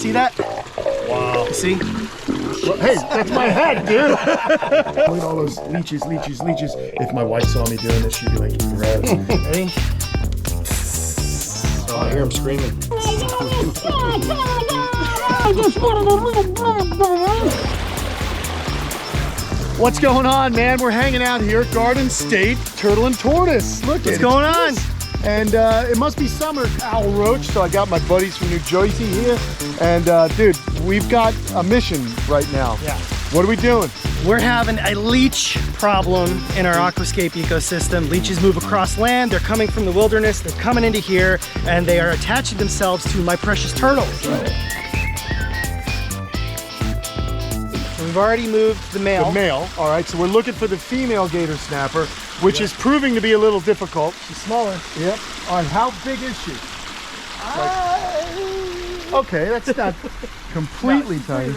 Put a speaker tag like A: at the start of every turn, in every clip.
A: See that? Wow. You see?
B: Well, hey, that's my head, dude. Look at all those leeches. If my wife saw me doing this, she'd be like, gross.
A: Ready?
B: Oh, I hear him screaming. What's going on, man? We're hanging out here at Garden State Turtle and Tortoise. Look,
A: what's going on?
B: And it must be summer, Owl Roach, so I got my buddies from New Jersey here. And dude, we've got a mission right now.
A: Yeah.
B: What are we doing?
A: We're having a leech problem in our aquascape ecosystem. Leeches move across land, they're coming from the wilderness, they're coming into here, and they are attaching themselves to my precious turtles.
B: Right.
A: So we've already moved the male.
B: The male, all right, so we're looking for the female gator snapper, which is proving to be a little difficult.
A: She's smaller.
B: Yep. All right, how big is she? Okay, that's not completely tiny.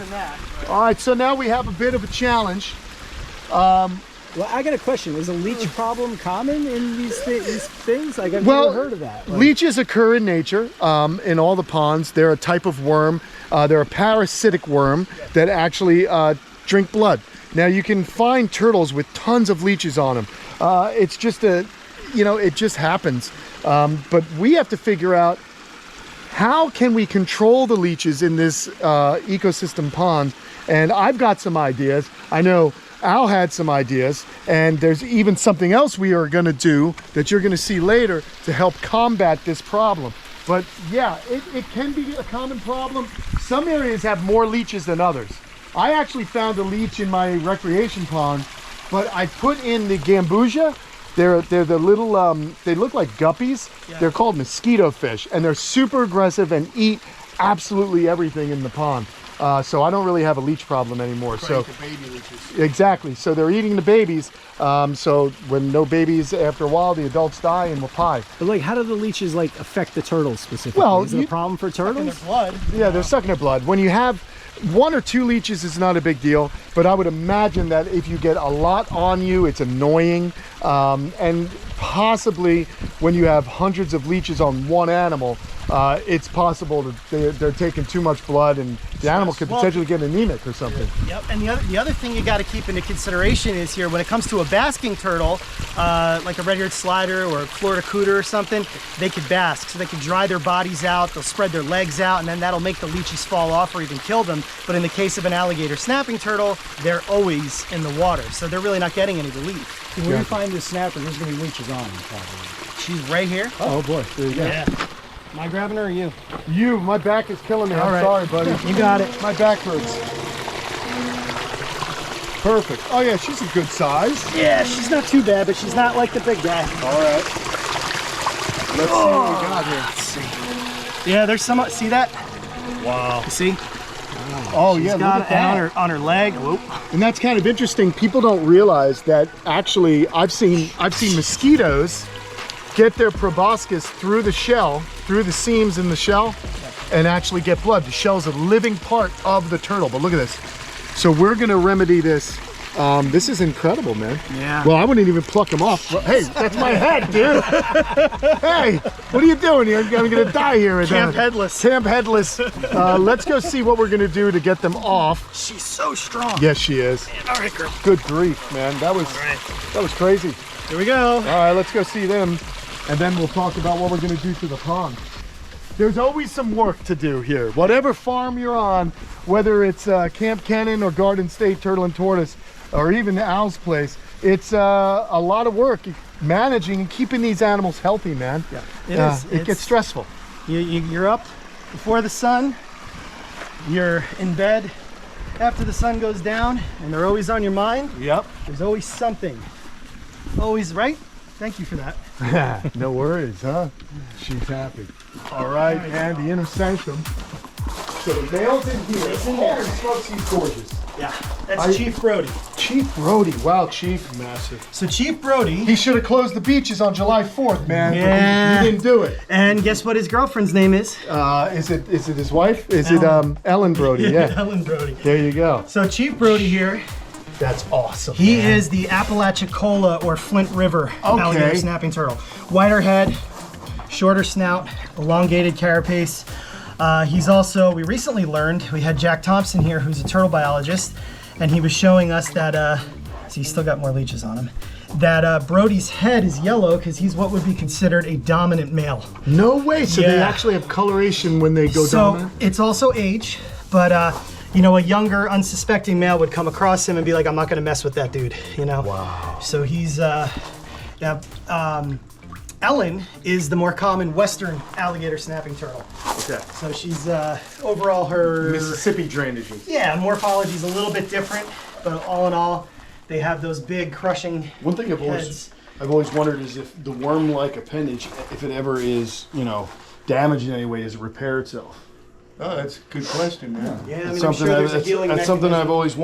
B: All right, so now we have a bit of a challenge.
C: Well, I got a question. Is a leech problem common in these things? Like, I've never heard of that. Like,
B: leeches occur in nature, in all the ponds. They're a type of worm. They're a parasitic worm that actually drink blood. Now, you can find turtles with tons of leeches on them. It's just it just happens. But we have to figure out, how can we control the leeches in this ecosystem pond? And I've got some ideas. I know Al had some ideas, and there's even something else we are gonna do that you're gonna see later to help combat this problem. But yeah, it can be a common problem. Some areas have more leeches than others. I actually found a leech in my recreation pond, but I put in the gambusia. They're the little, they look like guppies. Yeah. They're called mosquito fish, and they're super aggressive and eat absolutely everything in the pond. So I don't really have a leech problem anymore. So
D: the baby leeches.
B: Exactly. So they're eating the babies. So when no babies, after a while, the adults die and we'll pie.
C: But like, how do the leeches like affect the turtles specifically?
B: Well,
C: is it a problem for turtles?
A: Their blood.
B: Yeah, they're sucking their blood. When you have 1 or 2 leeches, is not a big deal, but I would imagine that if you get a lot on you, it's annoying. And possibly when you have hundreds of leeches on one animal, it's possible that they're taking too much blood, and the animal could potentially get anemic or something.
A: Yep. And the other thing you got to keep into consideration is here, when it comes to a basking turtle, like a red-eared slider or a Florida cooter or something, they could bask, so they can dry their bodies out, they'll spread their legs out, and then that'll make the leeches fall off or even kill them. But in the case of an alligator snapping turtle, they're always in the water, so they're really not getting any relief.
C: When you find this snapper, there's going to be leeches on them, probably.
A: She's right here.
B: Oh boy, there you go.
A: Yeah. Am I grabbing her or you?
B: You, my back is killing me.
A: All right.
B: I'm sorry, buddy.
A: You got it.
B: My back hurts. Perfect. Oh yeah, she's a good size.
A: Yeah, she's not too bad, but she's not like the big guy.
B: All right. Let's see what we got here.
A: Let's see. Yeah, there's some. See that?
B: Wow.
A: You see?
B: Oh
A: She's
B: yeah,
A: got
B: look
A: it
B: at that.
A: on her leg. Whoop.
B: And that's kind of interesting. People don't realize that actually I've seen mosquitoes get their proboscis through the shell, through the seams in the shell, and actually get blood. The shell's a living part of the turtle. But look at this. So we're gonna remedy this. This is incredible, man.
A: Yeah.
B: Well, I wouldn't even pluck them off. Hey, that's my head, dude. Hey, what are you doing here? I'm gonna die here.
A: Kamp Headless.
B: Kamp Headless. Let's go see what we're gonna do to get them off.
A: She's so strong.
B: Yes, she is.
A: All right, girl.
B: Good grief, man. That was crazy.
A: Here we go.
B: All right, let's go see them, and then we'll talk about what we're gonna do to the pond. There's always some work to do here. Whatever farm you're on, whether it's Kamp Kenan or Garden State Turtle and Tortoise, or even Al's place, it's a lot of work managing and keeping these animals healthy, man.
A: Yeah,
B: it gets stressful.
A: You're up before the sun. You're in bed after the sun goes down, and they're always on your mind.
B: Yep.
A: There's always something. Always, right? Thank you for that.
B: No worries, huh? She's happy. All right, and the inner sanctum. So the male's in here.
A: He's in there.
B: Holy smokes, he's gorgeous.
A: Yeah, that's Chief Brody.
B: Chief Brody. Wow, Chief. Massive.
A: So Chief Brody.
B: He should have closed the beaches on July 4th, man.
A: Yeah.
B: But he didn't do it.
A: And guess what his girlfriend's name is?
B: Is it his wife? Is it Ellen Brody? Yeah.
A: Ellen Brody.
B: There you go.
A: So Chief Brody here.
B: That's awesome.
A: He
B: man.
A: is the Apalachicola or Flint River alligator snapping turtle. Whiter head, shorter snout, elongated carapace. He's also, we recently learned, we had Jack Thompson here, who's a turtle biologist, and he was showing us that, see, he's still got more leeches on him, that Brody's head is yellow because he's what would be considered a dominant male.
B: No way. So they
A: Yeah.
B: actually have coloration when they go
A: So
B: dominant?
A: it's also age, but you know, a younger, unsuspecting male would come across him and be like, I'm not gonna mess with that dude, you know?
B: Wow.
A: So he's, Ellen is the more common western alligator snapping turtle.
B: Okay.
A: So she's, overall her...
B: Mississippi drainages.
A: Yeah, morphology's a little bit different, but all in all, they have those big crushing
D: One thing
A: heads.
D: I've always wondered is if the worm-like appendage, if it ever is, damaged in any way, does it repair itself?
B: Oh, that's a good question, man.
A: Yeah, I
D: That's
A: mean, I'm
D: something
A: sure there's a
D: that's
A: healing
D: something I've
A: mechanism.
D: always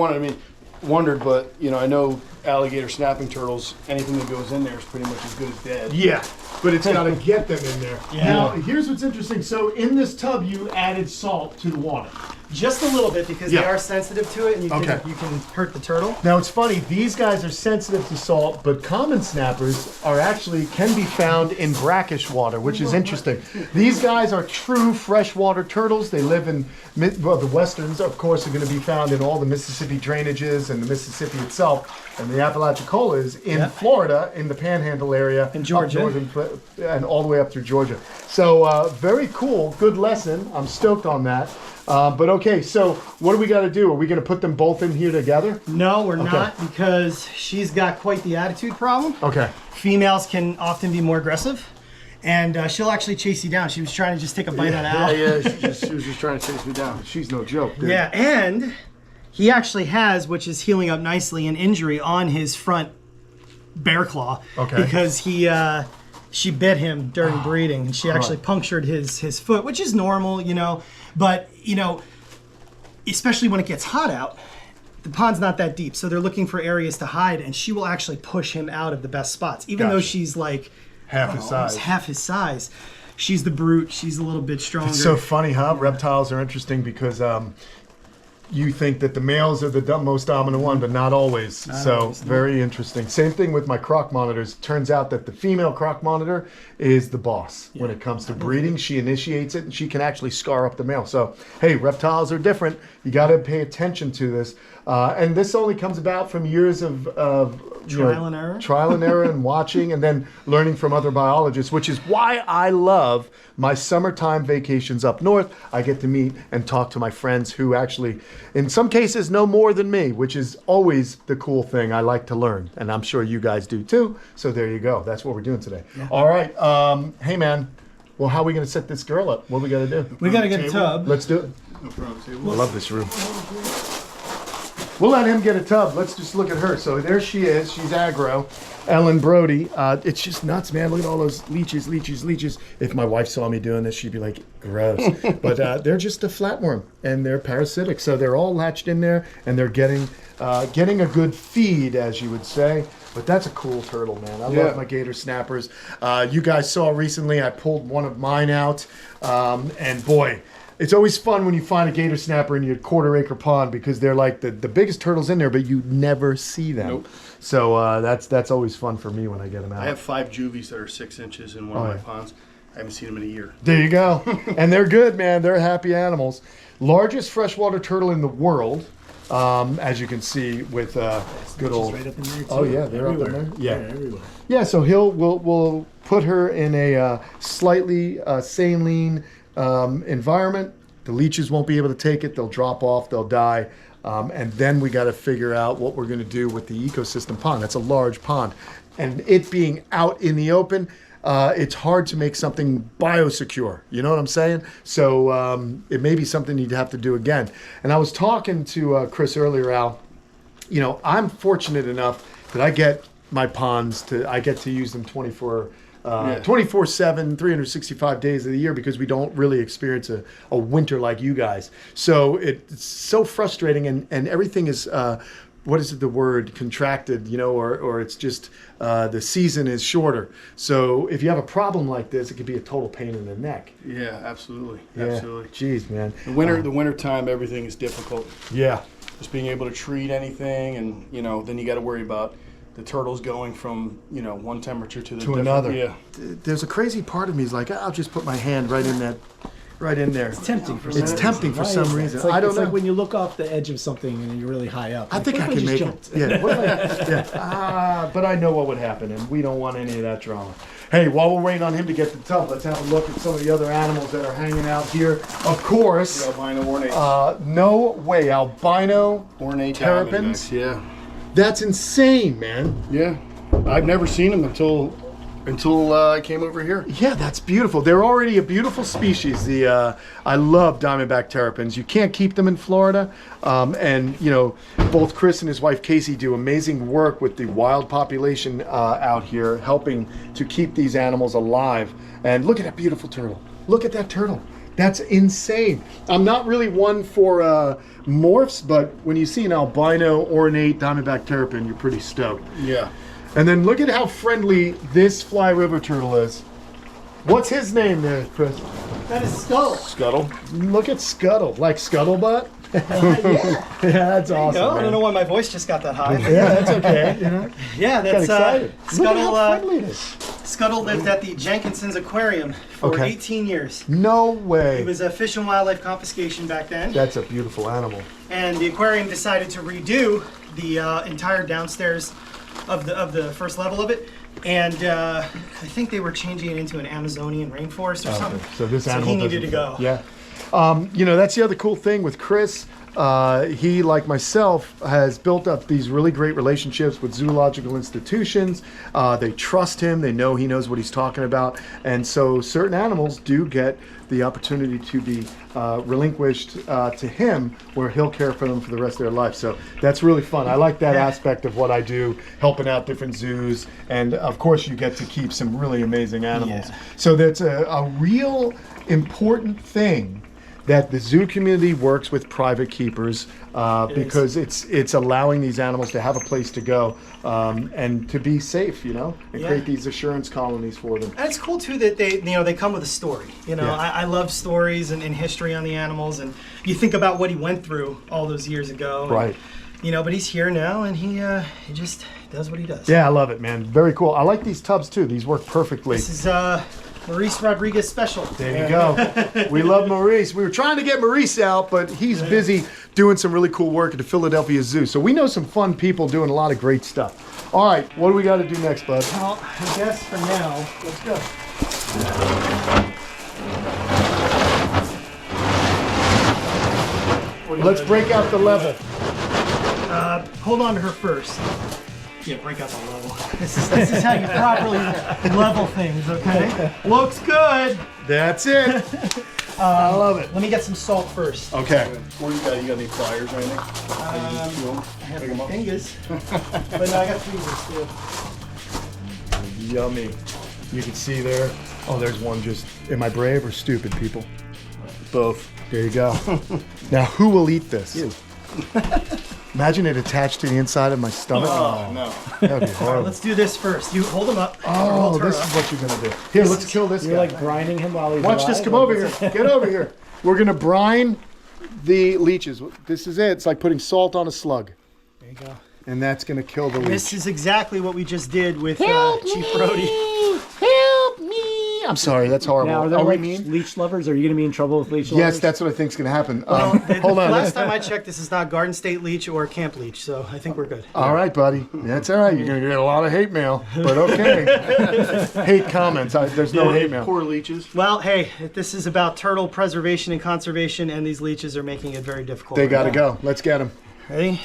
D: wondered, but I know alligator snapping turtles, anything that goes in there is pretty much as good as dead.
B: Yeah, but it's got to get them in there.
A: Yeah.
B: Now, here's what's interesting. So in this tub, you added salt to the water.
A: Just a little bit because
B: Yeah.
A: they are sensitive to it and you can,
B: Okay.
A: you can hurt the turtle.
B: Now it's funny, these guys are sensitive to salt, but common snappers can be found in brackish water, which is interesting. These guys are true freshwater turtles. They live in, the westerns, of course, are going to be found in all the Mississippi drainages and the Mississippi itself. And the Apalachicola is in
A: Yeah.
B: Florida, in the Panhandle area.
A: In Georgia.
B: Up northern, and all the way up through Georgia. So very cool, good lesson. I'm stoked on that. But okay, so what do we got to do? Are we going to put them both in here together?
A: No, we're not because she's got quite the attitude problem.
B: Okay.
A: Females can often be more aggressive and she'll actually chase you down. She was trying to just take a bite out of Al.
D: Yeah, she was just trying to chase me down.
B: She's no joke, dude.
A: Yeah, and he actually has, which is healing up nicely, an injury on his front bear claw.
B: Okay.
A: Because she bit him during breeding and she actually punctured his foot, which is normal, but especially when it gets hot out, the pond's not that deep, so they're looking for areas to hide, and she will actually push him out of the best spots, even though
B: Gotcha.
A: she's like
B: Half his
A: almost
B: size.
A: half his size. She's the brute. She's a little bit stronger.
B: It's so funny, huh? Reptiles are interesting because you think that the males are the most dominant one, but not always. So very interesting. Same thing with my croc monitors. Turns out that the female croc monitor is the boss when it comes to breeding. She initiates it, and she can actually scar up the male. So hey, reptiles are different. You got to pay attention to this. And this only comes about from years of
A: Trial and error.
B: Trial and error and watching and then learning from other biologists, which is why I love my summertime vacations up north. I get to meet and talk to my friends who actually, in some cases, know more than me, which is always the cool thing. I like to learn, and I'm sure you guys do too. So there you go. That's what we're doing today. Yeah. All right. Hey, man. Well, how are we going to set this girl up? What do we got to do?
A: We got to get a tub.
B: Let's do it.
D: No problem.
B: I love this room. We'll let him get a tub. Let's just look at her. So there she is. She's aggro. Ellen Brody. It's just nuts, man. Look at all those leeches. If my wife saw me doing this, she'd be like, gross. But they're just a flatworm, and they're parasitic. So they're all latched in there, and they're getting a good feed, as you would say. But that's a cool turtle, man. I love my gator snappers. You guys saw recently I pulled one of mine out, and boy, it's always fun when you find a gator snapper in your quarter-acre pond because they're like the biggest turtles in there, but you never see them.
D: Nope.
B: So that's always fun for me when I get them out.
D: I have 5 juvies that are 6 inches in one of my ponds. I haven't seen them in a year.
B: There you go. And they're good, man. They're happy animals. Largest freshwater turtle in the world, as you can see with good old.
A: Right up in there too.
B: Oh yeah, they're
C: Everywhere.
B: up in there. Yeah.
C: Yeah, everywhere.
B: Yeah, so we'll put her in a slightly saline environment. The leeches won't be able to take it. They'll drop off. They'll die. And then we got to figure out what we're going to do with the ecosystem pond. That's a large pond. And it being out in the open, it's hard to make something biosecure. You know what I'm saying? So it may be something you'd have to do again. And I was talking to Chris earlier, Al. I'm fortunate enough that I get my ponds I get to use them 24/7, 365 days of the year because we don't really experience a winter like you guys. So it's so frustrating, and everything is, what is it, the word, contracted, or it's just the season is shorter. So if you have a problem like this, it could be a total pain in the neck.
D: Yeah, absolutely.
B: Yeah.
D: Absolutely.
B: Jeez, man.
D: The winter time, everything is difficult.
B: Yeah.
D: Just being able to treat anything, and then you got to worry about the turtles going from one temperature to
B: To another.
D: Yeah.
B: There's a crazy part of me is like, I'll just put my hand right in right in there.
C: It's tempting for
B: It's tempting for some reason.
C: It's like,
B: I don't
C: it's
B: know.
C: like when you look off the edge of something and you're really high up.
B: I think I can make it. Yeah. What if but I know what would happen, and we don't want any of that drama. Hey, while we're waiting on him to get the tub, let's have a look at some of the other animals that are hanging out here. Of course,
D: Albino ornate.
B: no way, albino
D: Ornate
B: terrapins.
D: diamondbacks, yeah.
B: That's insane, man.
D: Yeah. I've never seen them until I came over here.
B: Yeah, that's beautiful. They're already a beautiful species. I love diamondback terrapins. You can't keep them in Florida, and you know, both Chris and his wife Casey do amazing work with the wild population out here, helping to keep these animals alive. And look at that beautiful turtle. Look at that turtle. That's insane. I'm not really one for morphs, but when you see an albino ornate diamondback terrapin, you're pretty stoked.
D: Yeah.
B: And then look at how friendly this fly river turtle is. What's his name there, Chris?
A: That is Scuttle.
D: Scuttle.
B: Look at Scuttle, like Scuttlebutt.
A: Yeah.
B: Yeah, that's awesome.
A: No, I
B: man.
A: don't know why my voice just got that high.
B: Yeah, that's okay. You know,
A: Yeah,
B: got
A: that's
B: excited. Look at how
A: Scuttle.
B: friendly it is.
A: Scuttle lived at the Jenkinson's Aquarium for
B: Okay.
A: 18 years.
B: No
A: It
B: way.
A: was a fish and wildlife confiscation back then,
B: That's a beautiful animal.
A: and the aquarium decided to redo the entire downstairs of the first level of it, and I think they were changing it into an Amazonian rainforest or something.
B: So this
A: So
B: animal
A: he needed
B: doesn't-
A: to go.
B: Yeah. You know, that's the other cool thing with Chris. He, like myself, has built up these really great relationships with zoological institutions. They trust him. They know he knows what he's talking about. And so certain animals do get the opportunity to be relinquished to him, where he'll care for them for the rest of their life. So that's really fun. I like that aspect of what I do, helping out different zoos. And of course, you get to keep some really amazing animals.
A: Yeah.
B: So that's a real important thing, that the zoo community works with private keepers because it's allowing these animals to have a place to go and to be safe, you know, and
A: Yeah.
B: create these assurance colonies for them.
A: And it's cool too that they come with a story. You know,
B: Yeah.
A: I love stories and history on the animals, and you think about what he went through all those years ago. and,
B: Right.
A: you know, but he's here now, and he just does what he does.
B: Yeah, I love it, man. Very cool. I like these tubs too. These work perfectly.
A: This is Maurice Rodriguez special.
B: There you go. We love Maurice. We were trying to get Maurice out, but he's busy doing some really cool work at the Philadelphia Zoo. So we know some fun people doing a lot of great stuff. All right, what do we got to do next, bud?
A: Well, I guess for now, let's go.
B: Let's break out the level.
A: Hold on to her first. Yeah, break out the level. This is how you properly level things, okay? Looks good.
B: That's it. I love it.
A: Let me get some salt first.
B: Okay.
D: What do you got any pliers or anything?
A: I have my fingers, but no, I got tweezers too.
B: Yummy. You can see there. Oh, there's one just. Am I brave or stupid, people?
D: Both.
B: There you go. Now, who will eat this?
D: You.
B: Imagine it attached to the inside of my stomach.
D: Oh, no.
B: That would be horrible.
A: Let's do this first. You hold them up.
B: Oh,
A: Hold her
B: this
A: up.
B: is what you're gonna do. Here, let's kill this
C: You're
B: guy.
C: like grinding him while he's
B: Watch this.
C: alive?
B: Come over here. Get over here. We're gonna brine the leeches. This is it. It's like putting salt on a slug,
A: There you go.
B: and that's gonna kill the leech.
A: This is exactly what we just did with Chief Brody.
B: Help me! I'm sorry. That's horrible.
C: Now, are there
B: we
C: like
B: mean?
C: leech lovers? Are you going to be in trouble with leech lovers?
B: Yes, that's what I think's gonna happen.
A: Hold
B: on.
A: Last time I checked, this is not Garden State Leach or Camp Leach, so I think we're good.
B: All right, buddy. That's all right. You're gonna get a lot of hate mail, but okay. Hate comments. There's no hate mail.
D: Poor leeches.
A: Well, hey, this is about turtle preservation and conservation, and these leeches are making it very difficult.
B: They
A: right
B: gotta
A: now.
B: go. Let's get them.
A: Ready?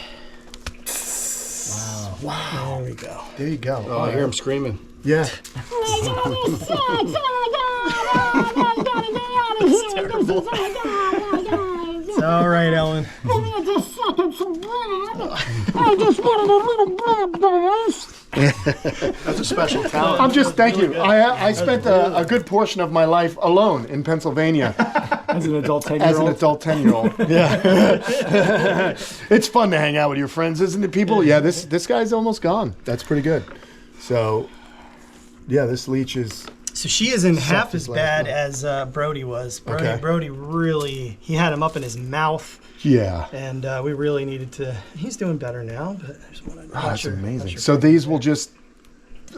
B: Wow.
A: There we go.
B: There you go.
D: Oh, I hear him screaming.
B: Yeah.
A: It's all right, Ellen.
D: That's a special talent.
B: I'm just, thank you. I spent a good portion of my life alone in Pennsylvania
C: As an adult 10-year-old?
B: as an adult 10-year-old. Yeah. It's fun to hang out with your friends, isn't it, people? Yeah, this guy's almost gone. That's pretty good. So, yeah, this leech is...
A: So she isn't half
B: his
A: as
B: last
A: bad
B: one.
A: as Brody was. Brody,
B: Okay.
A: Brody really, he had him up in his mouth,
B: Yeah.
A: and we really needed to. He's doing better now, but I just wanted to.
B: Oh, that's amazing. So these will just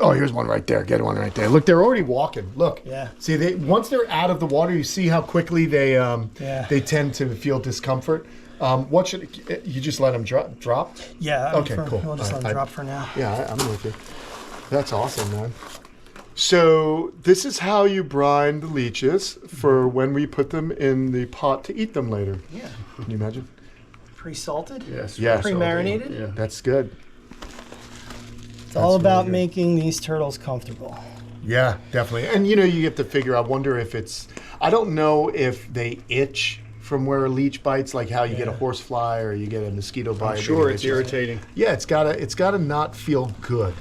B: Oh, here's one right there. Get one right there. Look, they're already walking. Look.
A: Yeah.
B: See, once they're out of the water, you see how quickly they tend to feel discomfort. What should you just let them drop?
A: Yeah.
B: Okay, cool.
A: We'll just let them drop for now.
B: Yeah, I'm with you. That's awesome, man. So this is how you brine the leeches for when we put them in the pot to eat them later.
A: Yeah.
B: Can you imagine?
A: Pre-salted?
D: Yes.
B: Yeah.
A: Pre-marinated?
D: Yeah.
B: That's good.
A: It's all about
B: really good.
A: making these turtles comfortable.
B: Yeah, definitely. And you have to figure out, wonder if I don't know if they itch from where a leech bites, like how you get a horse fly or you get a mosquito bite.
D: I'm sure it's irritating.
B: Yeah, it's gotta not feel good.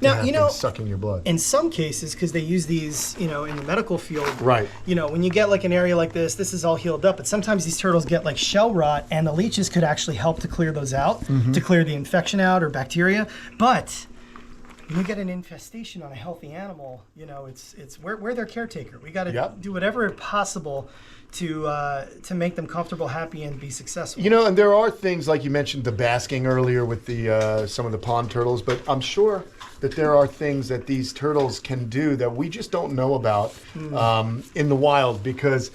A: Now,
B: to have them sucking your blood.
A: In some cases, because they use these, in the medical field,
B: Right.
A: When you get like an area like this is all healed up, but sometimes these turtles get like shell rot, and the leeches could actually help to clear those out, to clear the infection out or bacteria. But when you get an infestation on a healthy animal, it's we're their caretaker. We got to do whatever possible to make them comfortable, happy, and be successful.
B: And there are things like you mentioned the basking earlier with the some of the pond turtles, but I'm sure that there are things that these turtles can do that we just don't know about in the wild, because,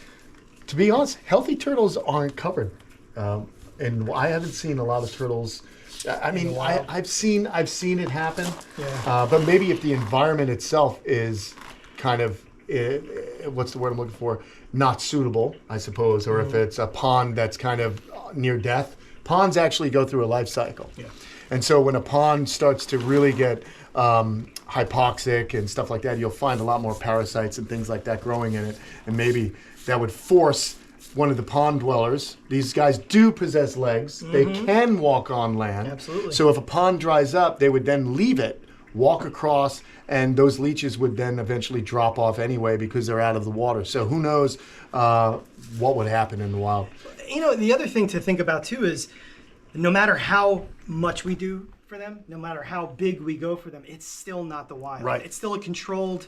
B: to be honest, healthy turtles aren't covered, and I haven't seen a lot of turtles. I mean, I've seen it happen, but maybe if the environment itself is kind of what's the word I'm looking for? Not suitable, I suppose, or if it's a pond that's kind of near death. Ponds actually go through a life cycle. Yeah. And so when a pond starts to really get hypoxic and stuff like that, you'll find a lot more parasites and things like that growing in it. And maybe that would force one of the pond dwellers. These guys do possess legs. They can walk on land.
A: Absolutely.
B: So if a pond dries up, they would then leave it, walk across, and those leeches would then eventually drop off anyway because they're out of the water. So who knows what would happen in the wild.
A: The other thing to think about too is no matter how much we do for them, no matter how big we go for them, it's still not the wild.
B: Right.
A: It's still a controlled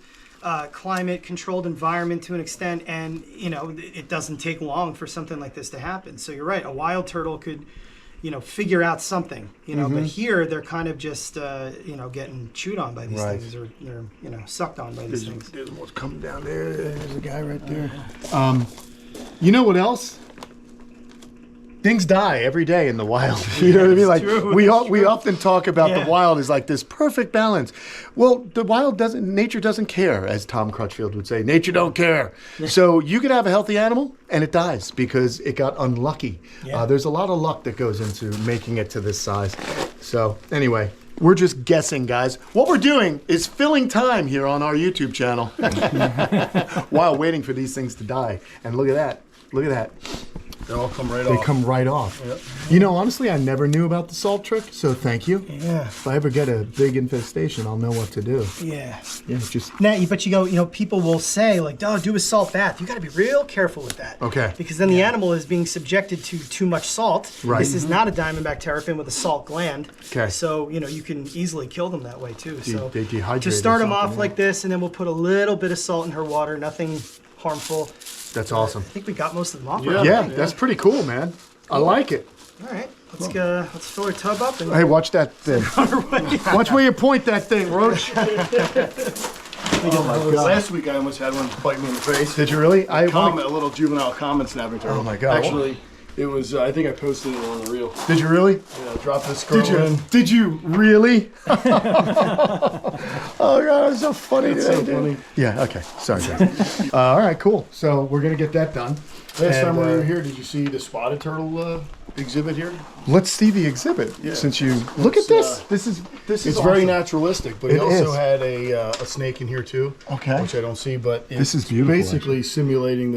A: climate, controlled environment to an extent, and it doesn't take long for something like this to happen. So you're right, a wild turtle could figure out something, but here they're kind of just, getting chewed on by these things, or they're, sucked on by these things.
B: There's what's coming down there. There's a guy right there. You know what else? Things die every day in the wild. You know what I mean? Like
A: true.
B: we often talk about
A: Yeah.
B: the wild as like this perfect balance. Well, the wild nature doesn't care, as Tom Crutchfield would say. Nature don't care. So you could have a healthy animal and it dies because it got unlucky.
A: Yeah.
B: There's a lot of luck that goes into making it to this size. So anyway, we're just guessing, guys. What we're doing is filling time here on our YouTube channel while waiting for these things to die. And look at that. Look at that.
D: They all come right off.
B: They come right off.
D: Yep.
B: Honestly, I never knew about the salt trick, so thank you.
A: Yeah.
B: If I ever get a big infestation, I'll know what to do.
A: Yeah.
B: Yeah, just
A: Now, but people will say like, "Oh, do a salt bath." You got to be real careful with that.
B: Okay.
A: Because then the animal is being subjected to too much salt.
B: Right.
A: This is not a diamondback terrapin with a salt gland.
B: Okay.
A: So you can easily kill them that way too. So
B: they dehydrate
A: to
B: or
A: start them
B: something,
A: off like this, and then we'll put a little bit of salt in her water. Nothing harmful.
B: that's awesome.
A: I think we got most of them off.
D: Yeah.
A: already.
B: Yeah, that's pretty cool, man. I like it.
A: All right. Let's fill our tub up and
B: Hey, watch that thing. Watch where you point that thing, Roach.
D: Last week I almost had one bite me in the face.
B: Did you really?
D: A little juvenile common snapping turtle.
B: Oh my God.
D: Actually, it was. I think I posted it on the reel.
B: Did you really?
D: Yeah, dropped this girl in.
B: Did you really? Oh God, it's so funny.
D: That's so funny.
B: Yeah. Okay. Sorry, guys. All right. Cool. So we're gonna get that done.
D: Last time we
B: And,
D: were here, did you see the spotted turtle exhibit here?
B: Let's see the exhibit.
D: Yeah.
B: Since you look at this. This is
D: It's
B: awesome.
D: very naturalistic, but he
B: It
D: also
B: is.
D: had a snake in here too.
B: Okay.
D: Which I don't see, but
B: This is
D: it's
B: beautiful,
D: basically simulating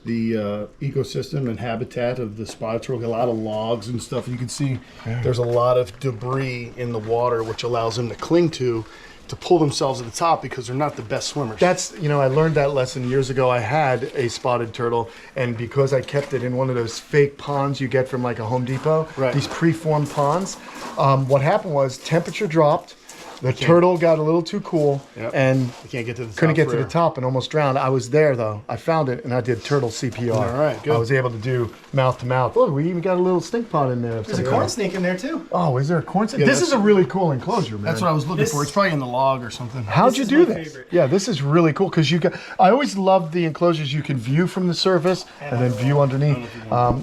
D: the ecosystem and habitat of the spotted turtle. A lot of logs and stuff. You can see there's a lot of debris in the water, which allows them to cling to pull themselves to the top because they're not the best swimmers.
B: That's, I learned that lesson years ago. I had a spotted turtle, and because I kept it in one of those fake ponds you get from like a Home Depot,
D: Right.
B: these preformed ponds, what happened was temperature dropped, The turtle got a little too cool and
D: I can't get to the top.
B: couldn't get to the top and almost drowned. I was there though. I found it and I did turtle CPR.
D: All right, good.
B: I was able to do mouth to mouth. Look, we even got a little stink pot in there.
A: There's a corn snake in there too.
B: Oh, is there a corn snake?
D: Yeah,
B: This is a really cool enclosure, man.
D: That's what I was looking for. It's probably in the log or something.
B: How'd you
A: is
B: do
A: my
B: this?
A: favorite.
B: Yeah, this is really cool because you got. I always love the enclosures you can view from the surface and then view underneath.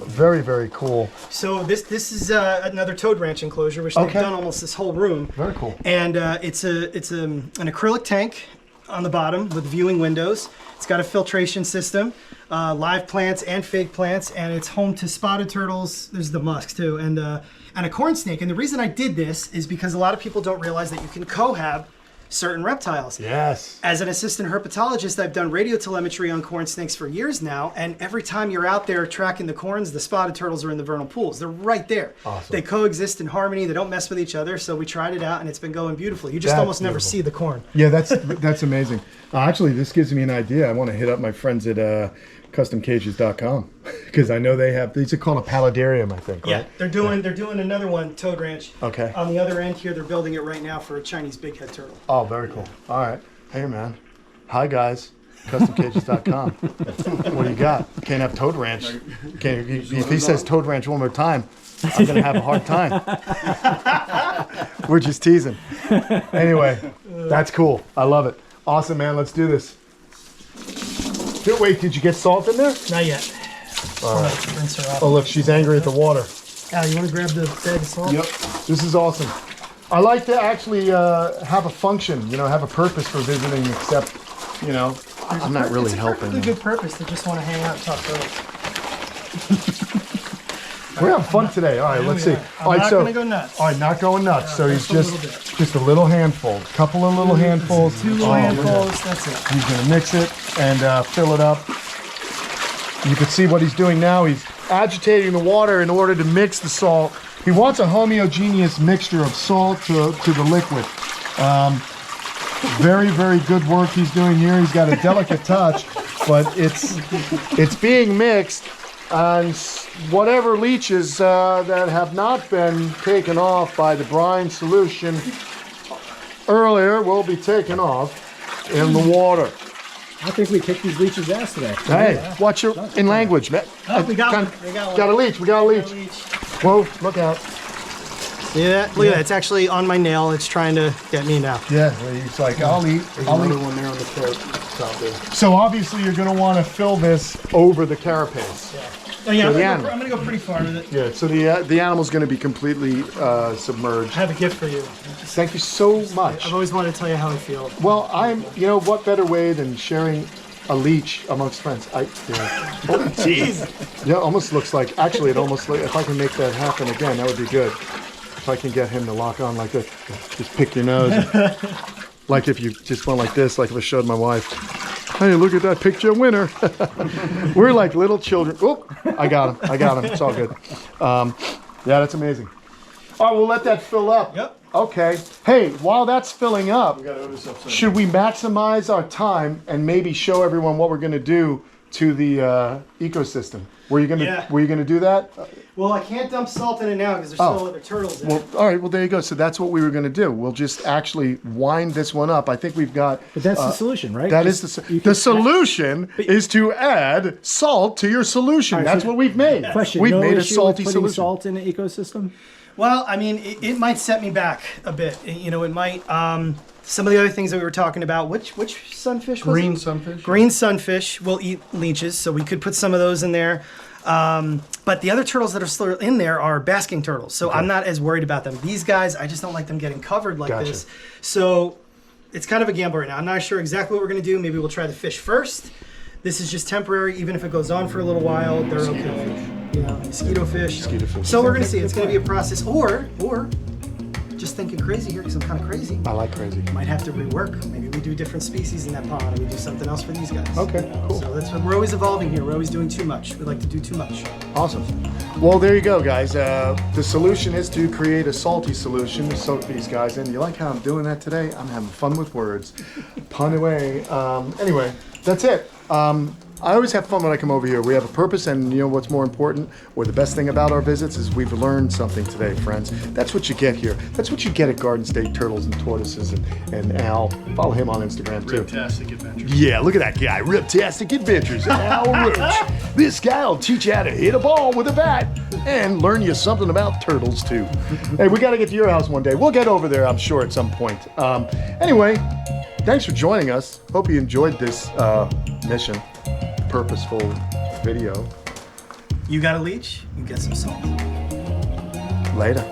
B: Very, very cool.
A: So this is another toad ranch enclosure, which they've done almost this whole room.
B: Very cool.
A: And it's an acrylic tank on the bottom with viewing windows. It's got a filtration system, live plants and fake plants, and it's home to spotted turtles. There's the musks too, and a corn snake. And the reason I did this is because a lot of people don't realize that you can cohab certain reptiles.
B: Yes.
A: As an assistant herpetologist, I've done radio telemetry on corn snakes for years now, and every time you're out there tracking the corns, the spotted turtles are in the vernal pools. They're right there.
B: Awesome.
A: They coexist in harmony. They don't mess with each other, so we tried it out, and it's been going beautifully. You just
B: That's
A: almost never
B: beautiful.
A: see the corn.
B: Yeah, that's amazing. Actually, this gives me an idea. I want to hit up my friends at customcages.com because I know they have. These are called a paludarium, I think.
A: Yeah,
B: Right?
A: they're doing another one, Toad Ranch.
B: Okay.
A: On the other end here, they're building it right now for a Chinese bighead turtle.
B: Oh, very cool. All right. Hey, man. Hi, guys. Customcages.com. What do you got? Can't have Toad Ranch. If he says Toad Ranch one more time, I'm going to have a hard time. We're just teasing. Anyway, that's cool. I love it. Awesome, man. Let's do this. Wait, did you get salt in there?
A: Not yet.
B: All right.
A: Rinse her off.
B: Oh, look, she's angry at the water.
A: Al, you want to grab the bag of salt?
B: Yep. This is awesome. I like to actually have a function, have a purpose for visiting, except, I'm not really helping.
A: It's a good purpose to just want to hang out and talk turtles.
B: We're having fun today. All right, let's see.
A: I'm
B: All right,
A: not
B: so,
A: going to go nuts.
B: all right, not going nuts. So he's
A: just a little
B: just a little handful, couple of little handfuls.
A: Two little
B: Oh,
A: handfuls, that's it.
B: He's gonna mix it and fill it up. You can see what he's doing now. He's agitating the water in order to mix the salt. He wants a homogeneous mixture of salt to the liquid. Very, very good work he's doing here. He's got a delicate touch, but it's being mixed, and whatever leeches that have not been taken off by the brine solution earlier will be taken off in the water.
C: I think we kicked these leeches' ass today.
B: Hey, watch your in language, man.
A: Oh, we got one. We got one.
B: Got a leech. We got a leech. Whoa, look out.
A: See that? Look at that. It's actually on my nail. It's trying to get me now.
B: Yeah, it's like I'll eat.
D: There's
B: I'll
D: another
B: eat.
D: one there on the top there.
B: So obviously you're going to want to fill this over the carapace.
A: Oh, yeah,
B: the
A: I'm going to go pretty far with it.
B: Yeah. So the animal's going to be completely submerged.
A: I have a gift for you.
B: Thank you so much.
A: I've always wanted to tell you how I feel.
B: Well, what better way than sharing a leech amongst friends?
A: Jeez.
B: Yeah, almost looks like. Actually, it almost like if I can make that happen again, that would be good. If I can get him to lock on like this, just pick your nose. Like if you just went like this, like if I showed my wife. Hey, look at that picture winner. We're like little children. Oh, I got him. It's all good. Yeah, that's amazing. All right, we'll let that fill up.
A: Yep.
B: Okay. Hey, while that's filling up,
D: We got to open this up.
B: should we maximize our time and maybe show everyone what we're going to do to the ecosystem? Were you going to do that?
A: Well, I can't dump salt in it now because there's still other turtles in
B: Well,
A: it.
B: all right. Well, there you go. So that's what we were going to do. We'll just actually wind this one up. I think we've got.
C: But that's the solution, right?
B: That is the solution is to add salt to your solution.
C: All right,
B: That's
C: so-
B: what we've made.
C: Question,
B: We've
C: no
B: made a
C: issue
B: salty
C: with putting
B: solution.
C: salt in an ecosystem?
A: Well, I mean, it might set me back a bit. It might. Some of the other things that we were talking about. Which sunfish was
D: Green
A: it?
D: sunfish.
A: Green sunfish will eat leeches, so we could put some of those in there. But the other turtles that are still in there are basking turtles, so I'm not as worried about them. These guys, I just don't like them getting covered like
B: Gotcha.
A: this. So it's kind of a gamble right now. I'm not sure exactly what we're going to do. Maybe we'll try the fish first. This is just temporary. Even if it goes on for a little while, they're okay. Mosquito fish. So we're going to see. It's going to be a process. Or just thinking crazy here because I'm kind of crazy.
B: I like crazy.
A: Might have to rework. Maybe we do different species in that pond, and we do something else for these guys.
B: Okay, cool.
A: So that's what we're always evolving here. We're always doing too much. We like to do too much.
B: Awesome. Well, there you go, guys. The solution is to create a salty solution to soak these guys in. You like how I'm doing that today? I'm having fun with words. Pun away. Anyway, that's it. I always have fun when I come over here. We have a purpose, and you know what's more important, or the best thing about our visits is we've learned something today, friends. That's what you get here. That's what you get at Garden State Turtles and Tortoises and Al. Follow him on Instagram too.
D: Fantastic adventures.
B: Yeah, look at that guy. Riptastic Adventures, Al Roach. This guy will teach you how to hit a ball with a bat and learn you something about turtles too. Hey, we got to get to your house one day. We'll get over there, I'm sure, at some point. Anyway, thanks for joining us. Hope you enjoyed this mission. Purposeful video.
A: You got a leech? You get some salt.
B: Later.